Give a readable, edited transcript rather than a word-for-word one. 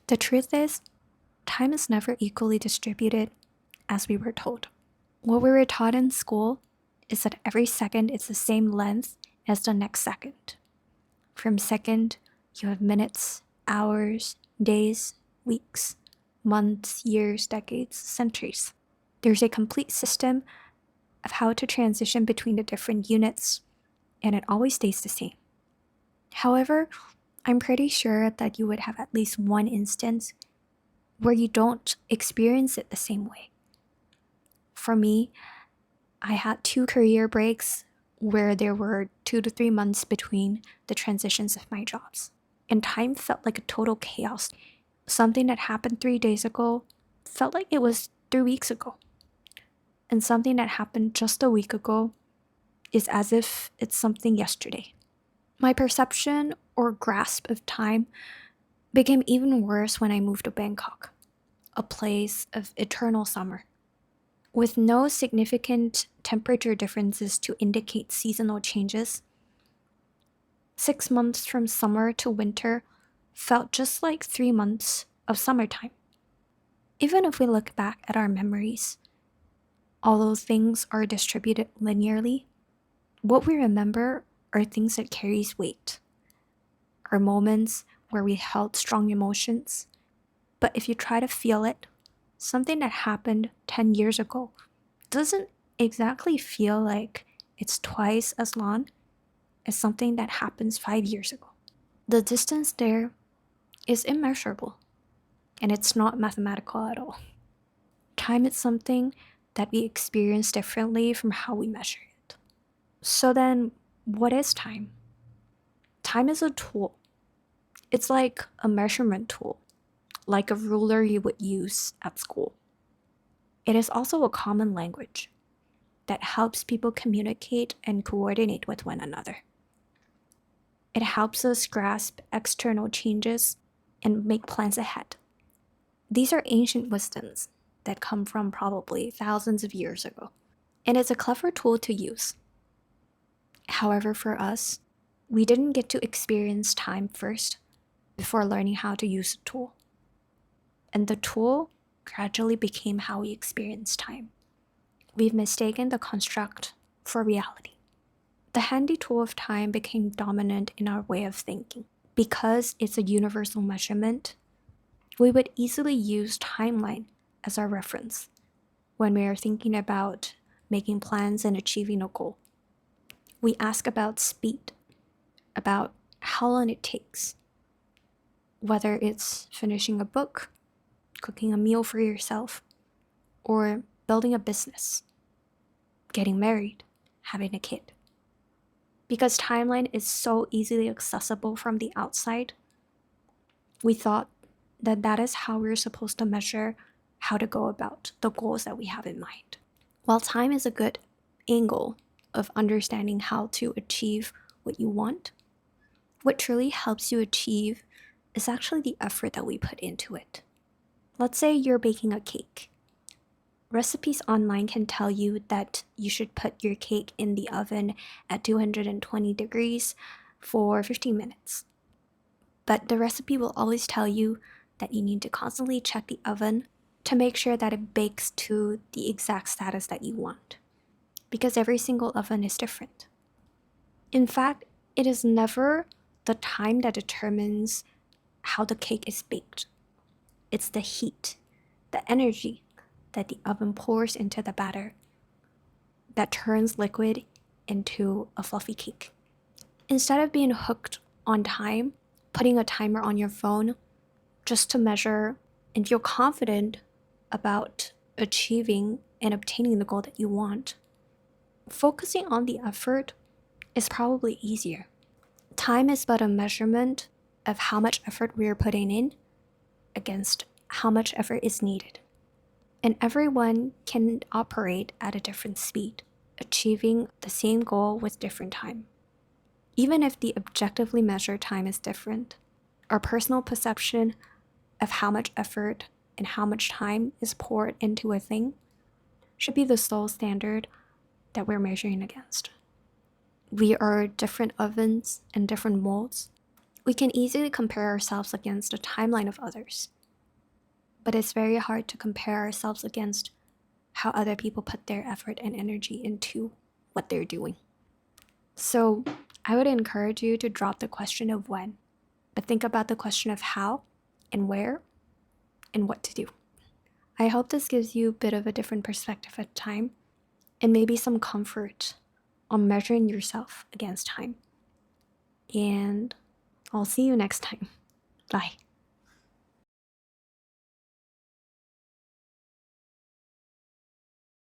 The truth is, time is never equally distributed as we were told. What we were taught in school is that every second is the same length as the next second. From second, you have minutes, hours, days, weeks, months, years, decades, centuries. There's a complete system of how to transition between the different units, and it always stays the same. However, I'm pretty sure that you would have at least one instance where you don't experience it the same way. For me, I had 2 career breaks where there were 2 to 3 months between the transitions of my jobs. And time felt like a total chaos. Something that happened 3 days ago felt like it was 3 weeks ago. And something that happened just a week ago is as if it's something yesterday. My perception or grasp of time became even worse when I moved to Bangkok, a place of eternal summer. With no significant temperature differences to indicate seasonal changes, 6 months from summer to winter felt just like 3 months of summertime. Even if we look back at our memories, although things are distributed linearly, what we remember are things that carries weight, are moments where we held strong emotions. But if you try to feel it, something that happened 10 years ago doesn't exactly feel like it's twice as long as something that happens 5 years ago. The distance there is immeasurable, and it's not mathematical at all. Time is something that we experience differently from how we measure it. So then, what is time? Time is a tool. It's like a measurement tool, like a ruler you would use at school. It is also a common language that helps people communicate and coordinate with one another. It helps us grasp external changes and make plans ahead. These are ancient wisdoms that come from probably thousands of years ago, and it's a clever tool to use. However, for us, we didn't get to experience time first before learning how to use the tool. And the tool gradually became how we experience time. We've mistaken the construct for reality. The handy tool of time became dominant in our way of thinking. Because it's a universal measurement, we would easily use timeline as our reference when we are thinking about making plans and achieving a goal. We ask about speed, about how long it takes, whether it's finishing a book, cooking a meal for yourself, or building a business, getting married, having a kid. Because timeline is so easily accessible from the outside, we thought that that is how we're supposed to measure how to go about the goals that we have in mind. While time is a good angle of understanding how to achieve what you want, what truly helps you achieve is actually the effort that we put into it. Let's say you're baking a cake. Recipes online can tell you that you should put your cake in the oven at 220 degrees for 15 minutes. But the recipe will always tell you that you need to constantly check the oven to make sure that it bakes to the exact status that you want, because every single oven is different. In fact, it is never the time that determines how the cake is baked. It's the heat, the energy that the oven pours into the batter that turns liquid into a fluffy cake. Instead of being hooked on time, putting a timer on your phone just to measure and feel confident about achieving and obtaining the goal that you want, focusing on the effort is probably easier. Time is but a measurement of how much effort we are putting in against how much effort is needed. And everyone can operate at a different speed, achieving the same goal with different time. Even if the objectively measured time is different, our personal perception of how much effort and how much time is poured into a thing should be the sole standard that we're measuring against. We are different ovens and different molds. We can easily compare ourselves against the timeline of others. but it's very hard to compare ourselves against how other people put their effort and energy into what they're doing. So I would encourage you to drop the question of when, but think about the question of how and where and what to do. I hope this gives you a bit of a different perspective of time and maybe some comfort on measuring yourself against time. And I'll see you next time. Bye.